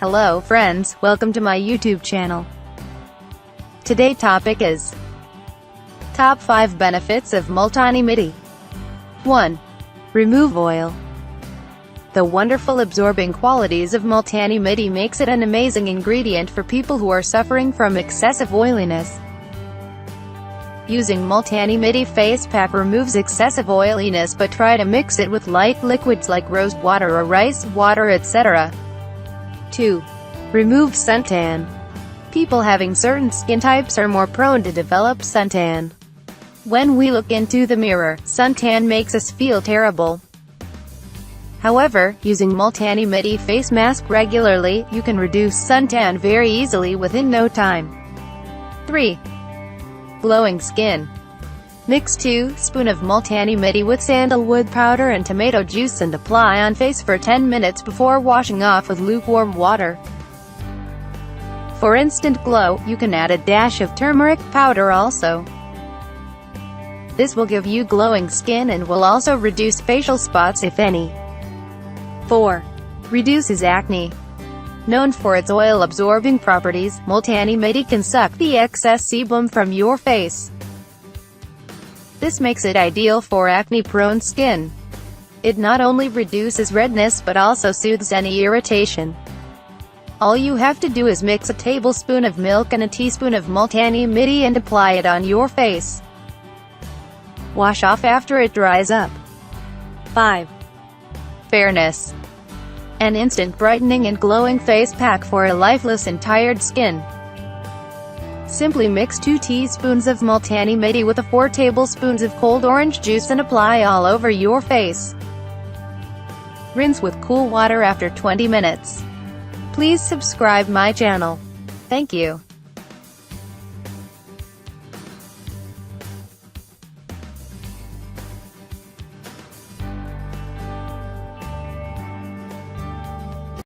Hello friends, welcome to my YouTube channel. Today's topic is Top 5 Benefits of Multani Mitti. 1. Remove oil. The wonderful absorbing qualities of Multani Mitti makes it an amazing ingredient for people who are suffering from excessive oiliness. Using Multani Mitti face pack removes excessive oiliness, but try to mix it with light liquids like rose water or rice water, etc. 2. Remove suntan. People having certain skin types are more prone to develop suntan. When we look into the mirror, suntan makes us feel terrible. However, using Multani Mitti face mask regularly, you can reduce suntan very easily within no time. 3. Glowing skin. Mix 2 spoons of Multani Mitti with sandalwood powder and tomato juice and apply on face for 10 minutes before washing off with lukewarm water. For instant glow, you can add a dash of turmeric powder also. This will give you glowing skin and will also reduce facial spots if any. 4. Reduces acne. Known for its oil-absorbing properties, Multani Mitti can suck the excess sebum from your face. This makes it ideal for acne-prone skin. It not only reduces redness but also soothes any irritation. All you have to do is mix a tablespoon of milk and a teaspoon of Multani Mitti and apply it on your face. Wash off after it dries up. 5. Fairness. An instant brightening and glowing face pack for a lifeless and tired skin. Simply mix 2 teaspoons of Multani Mitti with 4 tablespoons of cold orange juice and apply all over your face. Rinse with cool water after 20 minutes. Please subscribe my channel. Thank you.